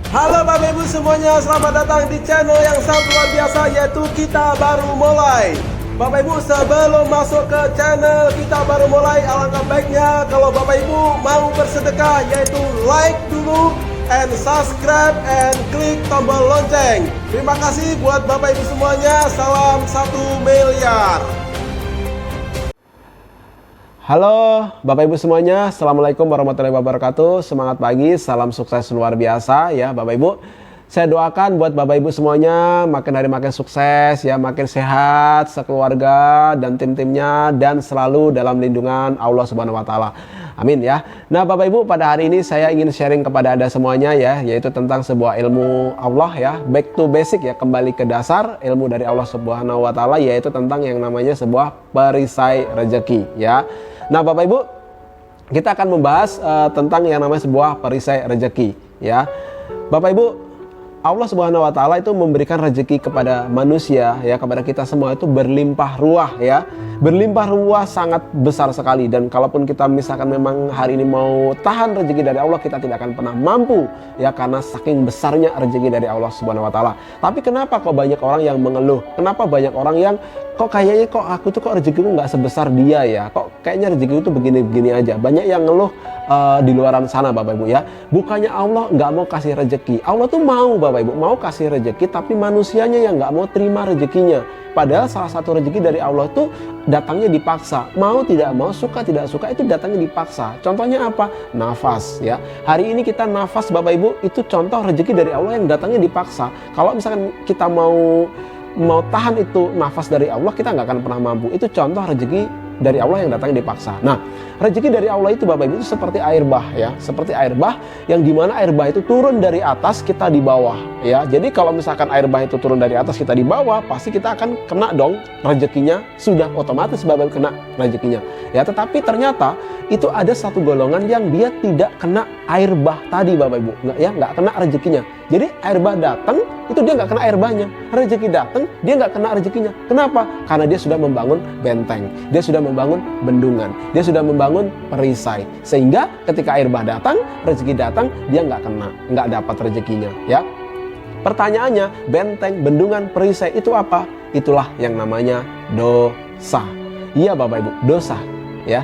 Halo Bapak Ibu semuanya, selamat datang di channel yang sangat luar biasa, yaitu Kita Baru Mulai. Bapak Ibu, sebelum masuk ke channel Kita Baru Mulai, alangkah baiknya kalau Bapak Ibu mau bersedekah, yaitu like dulu and subscribe and klik tombol lonceng. Terima kasih buat Bapak Ibu semuanya. Salam 1 miliar. Halo Bapak Ibu semuanya, Assalamualaikum warahmatullahi wabarakatuh. Semangat pagi, salam sukses luar biasa ya Bapak Ibu. Saya doakan buat Bapak Ibu semuanya makin hari makin sukses ya, makin sehat sekeluarga dan tim-timnya, dan selalu dalam lindungan Allah Subhanahu wa taala. Amin ya. Nah Bapak Ibu, pada hari ini saya ingin sharing kepada Anda semuanya ya, yaitu tentang sebuah ilmu Allah ya, back to basic ya, kembali ke dasar ilmu dari Allah Subhanahu wa taala, yaitu tentang yang namanya sebuah perisai rezeki ya. Nah Bapak Ibu, kita akan membahas tentang yang namanya sebuah perisai rezeki ya. Bapak Ibu, Allah Subhanahu wa taala itu memberikan rezeki kepada manusia ya, kepada kita semua itu berlimpah ruah ya. Berlimpah ruah sangat besar sekali, dan kalaupun kita misalkan memang hari ini mau tahan rezeki dari Allah, kita tidak akan pernah mampu ya, karena saking besarnya rezeki dari Allah Subhanahu wa taala. Tapi kenapa kok banyak orang yang mengeluh? Kenapa banyak orang yang kok kayaknya kok aku tuh kok rezekiku nggak sebesar dia ya? Kok kayaknya rezekiku tuh begini-begini aja. Banyak yang ngeluh di luaran sana Bapak Ibu ya. Bukannya Allah nggak mau kasih rezeki. Allah tuh mau Bapak Ibu, mau kasih rezeki, tapi manusianya yang nggak mau terima rezekinya. Padahal salah satu rezeki dari Allah itu datangnya dipaksa. Mau tidak mau, suka tidak suka, itu datangnya dipaksa. Contohnya apa? Nafas ya. Hari ini kita nafas Bapak Ibu, itu contoh rezeki dari Allah yang datangnya dipaksa. Kalau misalkan kita mau tahan itu nafas dari Allah, kita nggak akan pernah mampu. Itu contoh rezeki dari Allah yang datangnya dipaksa. Nah, rezeki dari Allah itu Bapak Ibu itu seperti air bah ya, seperti air bah yang dimana air bah itu turun dari atas, kita di bawah ya. Jadi kalau misalkan air bah itu turun dari atas, kita di bawah, pasti kita akan kena dong rezekinya, sudah otomatis Bapak Ibu kena rezekinya ya. Tetapi ternyata itu ada satu golongan yang dia tidak kena air bah tadi Bapak Ibu, nggak kena rezekinya. Jadi air bah datang, itu dia nggak kena air bahnya. Rezeki datang, dia nggak kena rezekinya. Kenapa? Karena dia sudah membangun benteng, dia sudah membangun bendungan, dia sudah membangun perisai. Sehingga ketika air bah datang, rezeki datang, dia nggak dapat rezekinya. Ya. Pertanyaannya, benteng, bendungan, perisai itu apa? Itulah yang namanya dosa. Iya Bapak Ibu, dosa. Ya.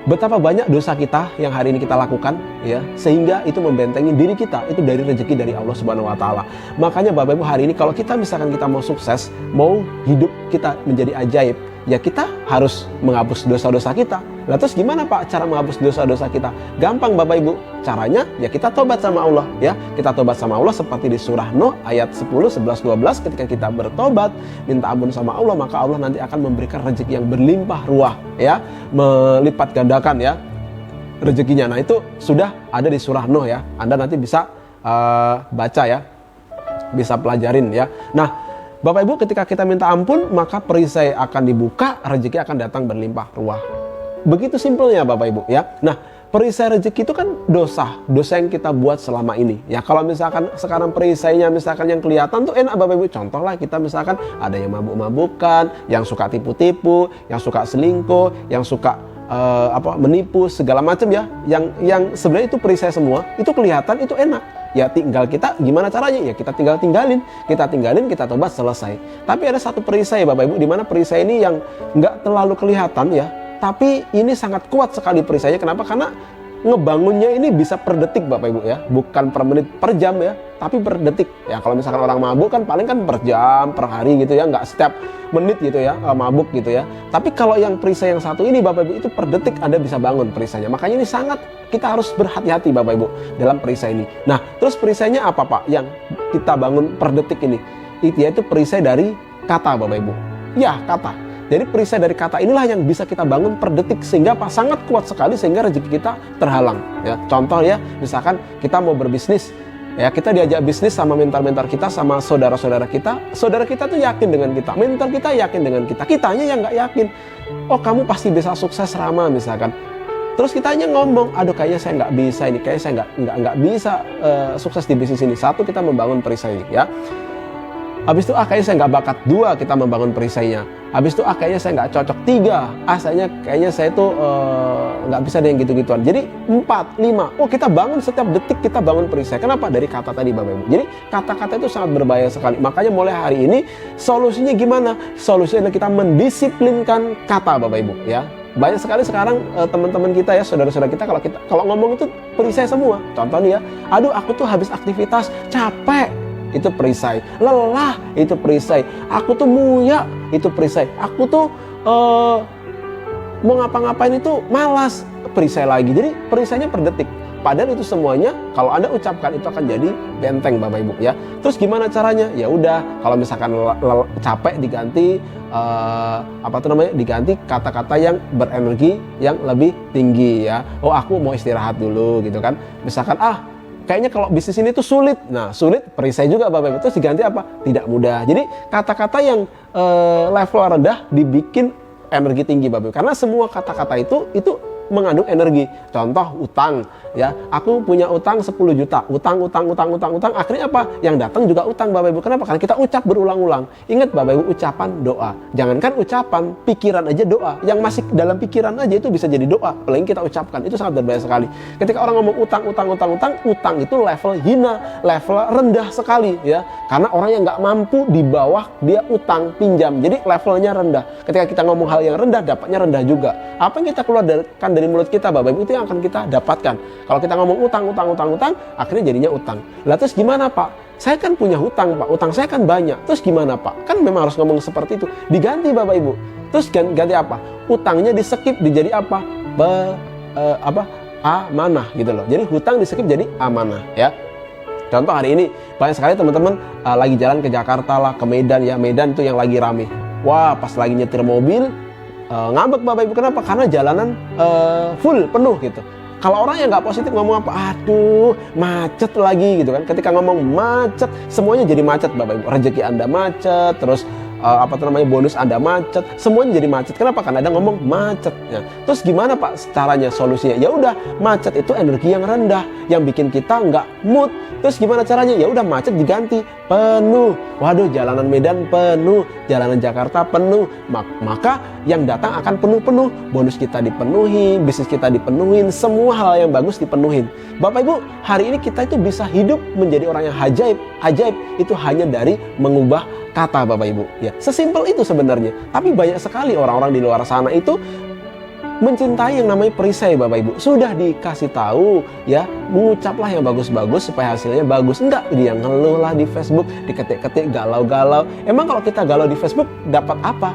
Betapa banyak dosa kita yang hari ini kita lakukan ya, sehingga itu membentengi diri kita itu dari rezeki dari Allah Subhanahu wa taala. Makanya Bapak Ibu, hari ini kalau kita misalkan kita mau sukses, mau hidup kita menjadi ajaib, ya kita harus menghapus dosa-dosa kita. Nah terus gimana Pak cara menghapus dosa-dosa kita? Gampang Bapak Ibu. Caranya ya kita tobat sama Allah ya. Kita tobat sama Allah seperti di surah Nuh ayat 10, 11, 12. Ketika kita bertobat, minta ampun sama Allah, maka Allah nanti akan memberikan rezeki yang berlimpah ruah ya, melipat gandakan ya rezekinya. Nah itu sudah ada di surah Nuh ya. Anda nanti bisa baca ya, bisa pelajarin ya. Nah Bapak Ibu, ketika kita minta ampun, maka perisai akan dibuka, rezeki akan datang berlimpah ruah. Begitu simpelnya Bapak Ibu ya. Nah, perisai rezeki itu kan dosa yang kita buat selama ini. Ya kalau misalkan sekarang perisainya misalkan yang kelihatan tuh enak Bapak Ibu. Contoh lah, kita misalkan ada yang mabuk-mabukan, yang suka tipu-tipu, yang suka selingkuh, yang suka menipu segala macam ya. Yang sebenarnya itu perisai semua, itu kelihatan, itu enak. Ya tinggal kita gimana caranya, ya kita tinggalin, kita tobat, selesai. Tapi ada satu perisai Bapak Ibu, di mana perisai ini yang nggak terlalu kelihatan ya, tapi ini sangat kuat sekali perisainya. Kenapa? Karena ngebangunnya ini bisa per detik Bapak Ibu ya, bukan per menit, per jam ya, tapi per detik ya. Kalau misalkan orang mabuk kan paling kan per jam, per hari gitu ya, nggak setiap menit gitu ya mabuk gitu ya. Tapi kalau yang perisai yang satu ini Bapak Ibu, itu per detik Anda bisa bangun perisainya. Makanya ini sangat, kita harus berhati-hati Bapak Ibu dalam perisai ini. Nah terus perisainya apa Pak yang kita bangun per detik ini? Itu yaitu perisai dari kata Bapak Ibu. Ya, kata. Jadi perisai dari kata inilah yang bisa kita bangun per detik, sehingga sangat kuat sekali, sehingga rezeki kita terhalang ya. Contoh ya, misalkan kita mau berbisnis ya, kita diajak bisnis sama mentor-mentor kita, sama saudara-saudara kita. Saudara kita tuh yakin dengan kita, mentor kita yakin dengan kita, kitanya yang nggak yakin. Oh kamu pasti bisa sukses Rama misalkan. Terus kitanya ngomong, aduh kayaknya saya nggak bisa ini, kayaknya saya nggak bisa sukses di bisnis ini. Satu, kita membangun perisai ya. Habis itu kayaknya saya nggak bakat 2 kita membangun perisainya. Habis itu kayaknya saya nggak cocok 3. Kayaknya saya tuh nggak bisa deh yang gitu-gituan. Jadi 4, 5. Oh, kita bangun setiap detik, kita bangun perisai. Kenapa? Dari kata tadi Bapak Ibu. Jadi kata-kata itu sangat berbahaya sekali. Makanya mulai hari ini solusinya gimana? Solusinya adalah kita mendisiplinkan kata Bapak Ibu ya. Banyak sekali sekarang teman-teman kita ya, saudara-saudara kita kalau ngomong itu perisai semua. Contoh nih ya, aduh aku tuh habis aktivitas capek, itu perisai. Lelah, itu perisai. Aku tuh muyak, itu perisai. Aku tuh mau ngapa-ngapain itu malas, perisai lagi. Jadi perisainya per detik. Padahal itu semuanya kalau Anda ucapkan itu akan jadi benteng Bapak Ibu ya. Terus gimana caranya? Ya udah, kalau misalkan capek diganti diganti kata-kata yang berenergi yang lebih tinggi ya. Oh, aku mau istirahat dulu gitu kan. Misalkan kayaknya kalau bisnis ini tuh sulit. Nah, sulit perisai juga Bapak Ibu. Terus diganti apa? Tidak mudah. Jadi kata-kata yang level rendah dibikin energi tinggi Bapak Ibu. Karena semua kata-kata itu mengandung energi. Contoh utang ya. Aku punya utang 10 juta. Utang. Akhirnya apa? Yang datang juga utang Bapak Ibu. Kenapa? Karena kita ucap berulang-ulang. Ingat Bapak Ibu, ucapan doa. Jangankan ucapan, pikiran aja doa. Yang masih dalam pikiran aja itu bisa jadi doa. Apalagi kita ucapkan. Itu sangat berbahaya sekali. Ketika orang ngomong utang itu level hina, level rendah sekali ya. Karena orang yang nggak mampu di bawah dia utang pinjam. Jadi levelnya rendah. Ketika kita ngomong hal yang rendah, dapatnya rendah juga. Apa yang kita keluarkan dari mulut kita Bapak Ibu itu yang akan kita dapatkan. Kalau kita ngomong utang, akhirnya jadinya utang. Lah terus gimana Pak? Saya kan punya hutang Pak, utang saya kan banyak. Terus gimana Pak? Kan memang harus ngomong seperti itu. Diganti Bapak Ibu. Terus ganti apa? Utangnya di skip dijadi apa? Amanah gitu loh. Jadi hutang di skip jadi amanah ya. Contoh hari ini banyak sekali teman-teman lagi jalan ke Jakarta lah, ke Medan ya. Medan itu yang lagi rame. Wah, pas lagi nyetir mobil ngambek Bapak Ibu. Kenapa? Karena jalanan full, penuh gitu. Kalau orang yang nggak positif ngomong apa? Aduh, macet lagi gitu kan. Ketika ngomong macet, semuanya jadi macet Bapak Ibu. Rezeki Anda macet, terus bonus Anda macet, semuanya jadi macet. Kenapa? Karena Anda ngomong macet. Ya. Terus gimana Pak caranya, solusinya? Ya udah, macet itu energi yang rendah, yang bikin kita nggak mood. Terus gimana caranya? Ya udah, macet diganti penuh. Waduh, jalanan Medan penuh, jalanan Jakarta penuh. Maka yang datang akan penuh-penuh. Bonus kita dipenuhi, bisnis kita dipenuhin, semua hal yang bagus dipenuhin. Bapak Ibu, hari ini kita itu bisa hidup menjadi orang yang ajaib. Ajaib itu hanya dari mengubah kata Bapak Ibu ya. Sesimpel itu sebenarnya. Tapi banyak sekali orang-orang di luar sana itu mencintai yang namanya perisai Bapak Ibu. Sudah dikasih tahu ya, mengucaplah yang bagus-bagus supaya hasilnya bagus. Enggak, dia ngeluh lah di Facebook, diketik-ketik, galau-galau. Emang kalau kita galau di Facebook dapat apa?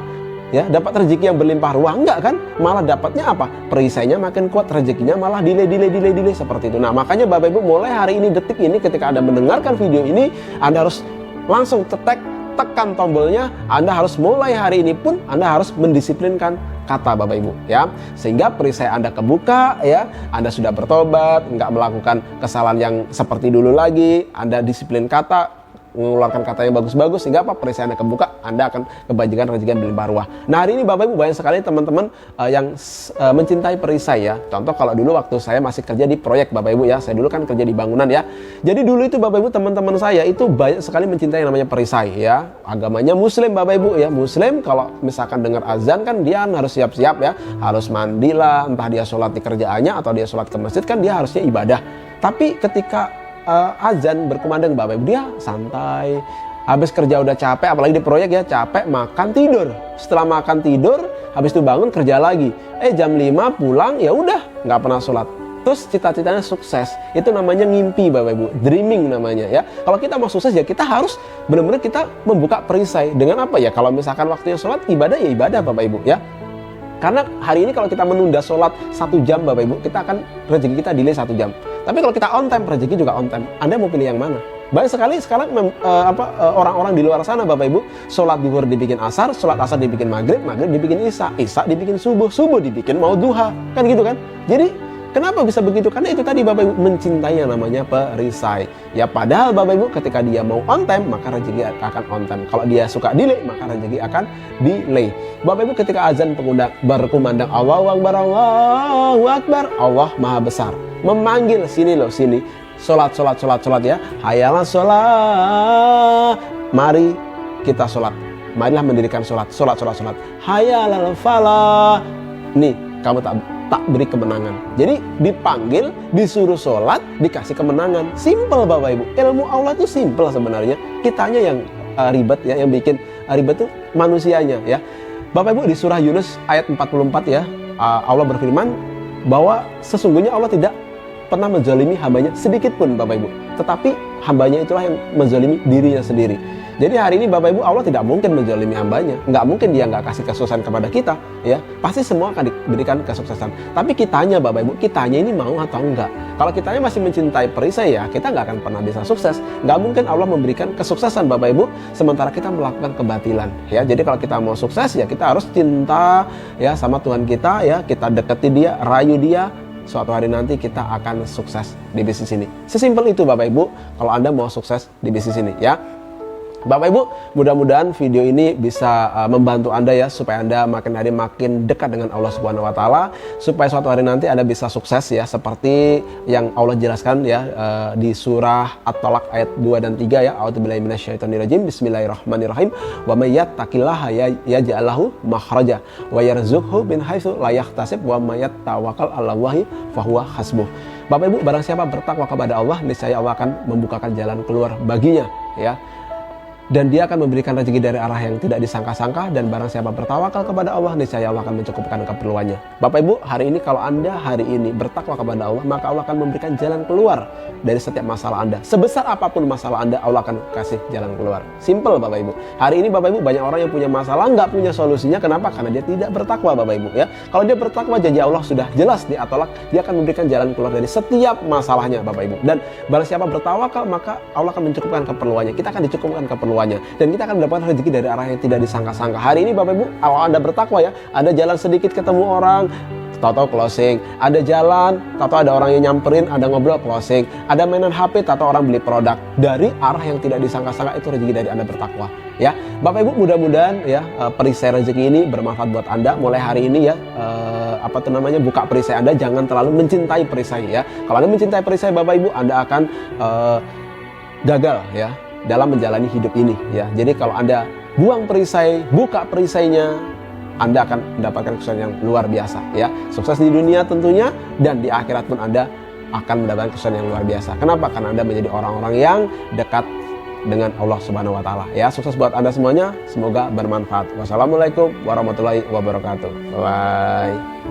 Ya, dapat rezeki yang berlimpah ruah? Enggak kan? Malah dapatnya apa? Perisainya makin kuat, rezekinya malah delay seperti itu. Nah, makanya Bapak Ibu mulai hari ini, detik ini, ketika Anda mendengarkan video ini, Anda harus langsung tekan tombolnya. Anda harus mulai hari ini pun Anda harus mendisiplinkan kata Bapak Ibu ya, sehingga perisai Anda kebuka ya. Anda sudah bertobat, nggak melakukan kesalahan yang seperti dulu lagi. Anda disiplin kata, mengeluarkan kata yang bagus-bagus, sehingga apa? Perisai Anda kebuka, Anda akan kebajikan rezeki yang berlimpah ruah. Nah, hari ini Bapak Ibu banyak sekali teman-teman yang mencintai perisai ya. Contoh kalau dulu waktu saya masih kerja di proyek Bapak Ibu ya, saya dulu kan kerja di bangunan ya. Jadi dulu itu Bapak Ibu, teman-teman saya itu banyak sekali mencintai yang namanya perisai ya. Agamanya Muslim Bapak Ibu ya. Muslim kalau misalkan dengar azan kan dia harus siap-siap ya, harus mandi lah, entah dia sholat di kerjaannya atau dia sholat ke masjid, kan dia harusnya ibadah. Tapi ketika azan berkumandang Bapak Ibu, dia santai. Habis kerja udah capek, apalagi di proyek ya, capek, makan tidur. Setelah makan tidur, habis itu bangun kerja lagi. Jam 5 pulang, ya udah nggak pernah sholat. Terus cita-citanya sukses. Itu namanya ngimpi Bapak Ibu, dreaming namanya ya. Kalau kita mau sukses ya kita harus benar-benar kita membuka perisai. Dengan apa ya? Kalau misalkan waktunya sholat, ibadah ya ibadah Bapak Ibu ya. Karena hari ini kalau kita menunda sholat 1 jam Bapak Ibu, kita akan rezeki kita delay 1 jam. Tapi kalau kita on time, rezeki juga on time. Anda mau pilih yang mana? Banyak sekali sekarang orang-orang di luar sana Bapak Ibu, sholat zuhur dibikin asar, sholat asar dibikin maghrib, maghrib dibikin isya, isya dibikin subuh, subuh dibikin mau duha, kan gitu kan? Jadi kenapa bisa begitu? Karena itu tadi Bapak Ibu mencintai yang namanya perisai. Ya padahal Bapak Ibu ketika dia mau on time, maka rezeki akan on time. Kalau dia suka delay, maka rezeki akan delay. Bapak Ibu ketika azan berkumandang Allahu Akbar, Allahu Akbar, Allah Maha Besar. Memanggil sini loh, sini. Sholat ya. Hayalan sholat. Mari kita sholat. Marilah mendirikan sholat. Hayya 'alal falah. Nih, kamu tak beri kemenangan. Jadi dipanggil, disuruh sholat, dikasih kemenangan. Simple Bapak Ibu. Ilmu Allah itu simple sebenarnya. Kitanya yang ribet ya, yang bikin ribet itu manusianya ya. Bapak Ibu, di surah Yunus ayat 44 ya, Allah berfirman bahwa sesungguhnya Allah tidak pernah menzalimi hambanya sedikit pun Bapak Ibu. Tetapi hambanya itulah yang menzalimi dirinya sendiri. Jadi hari ini Bapak Ibu, Allah tidak mungkin menzalimi hambanya. Nggak mungkin dia nggak kasih kesuksesan kepada kita. Ya, pasti semua akan diberikan kesuksesan. Tapi kitanya Bapak Ibu, kitanya ini mau atau enggak. Kalau kitanya masih mencintai perisai ya, kita nggak akan pernah bisa sukses. Nggak mungkin Allah memberikan kesuksesan Bapak Ibu, sementara kita melakukan kebatilan. Ya, jadi kalau kita mau sukses ya kita harus cinta ya sama Tuhan kita ya, kita deketi dia, rayu dia. Suatu hari nanti kita akan sukses di bisnis ini. Sesimpel itu Bapak Ibu, kalau Anda mau sukses di bisnis ini ya. Bapak Ibu, mudah-mudahan video ini bisa membantu Anda ya, supaya Anda makin hari makin dekat dengan Allah Subhanahu wa taala, supaya suatu hari nanti Anda bisa sukses ya, seperti yang Allah jelaskan ya di surah At-Talaq ayat 2 dan 3 ya. A'udzubillahi minasyaitonirrajim. Bismillahirrahmanirrahim. Wa may yattaqillaha yaj'al lahu makhraja wa yarzuqhu min haitsu la yahtasib wa may yattawakkal 'alallahi fahuwa hasbuh. Bapak Ibu, barang siapa bertakwa kepada Allah, niscaya Allah akan membukakan jalan keluar baginya ya. Dan dia akan memberikan rezeki dari arah yang tidak disangka-sangka, dan barang siapa bertawakal kepada Allah, niscaya Allah akan mencukupkan keperluannya. Bapak Ibu, hari ini kalau Anda hari ini bertakwa kepada Allah, maka Allah akan memberikan jalan keluar dari setiap masalah Anda. Sebesar apapun masalah Anda, Allah akan kasih jalan keluar. Simple Bapak Ibu. Hari ini Bapak Ibu, banyak orang yang punya masalah, nggak punya solusinya. Kenapa? Karena dia tidak bertakwa Bapak Ibu ya. Kalau dia bertakwa, janji Allah sudah jelas di At-Talaq, dia akan memberikan jalan keluar dari setiap masalahnya Bapak Ibu. Dan barang siapa bertawakal, maka Allah akan mencukupkan keperluannya. Kita akan dicukupkan keperluannya. Dan kita akan mendapatkan rezeki dari arah yang tidak disangka-sangka. Hari ini Bapak Ibu, kalau Anda bertakwa ya, ada jalan sedikit ketemu orang, tahu-tahu closing. Ada jalan, tahu-tahu ada orang yang nyamperin, ada ngobrol, closing. Ada mainan HP, tahu-tahu orang beli produk. Dari arah yang tidak disangka-sangka, itu rezeki dari Anda bertakwa. Ya, Bapak Ibu, mudah-mudahan ya perisai rezeki ini bermanfaat buat Anda. Mulai hari ini ya, buka perisai Anda, jangan terlalu mencintai perisai ya. Kalau Anda mencintai perisai Bapak Ibu, Anda akan gagal ya dalam menjalani hidup ini ya. Jadi kalau Anda buang perisai, buka perisainya, Anda akan mendapatkan kesuksesan yang luar biasa ya. Sukses di dunia tentunya, dan di akhirat pun Anda akan mendapatkan kesuksesan yang luar biasa. Kenapa? Karena Anda menjadi orang-orang yang dekat dengan Allah Subhanahu wa taala ya. Sukses buat Anda semuanya, semoga bermanfaat. Wassalamualaikum warahmatullahi wabarakatuh. Bye.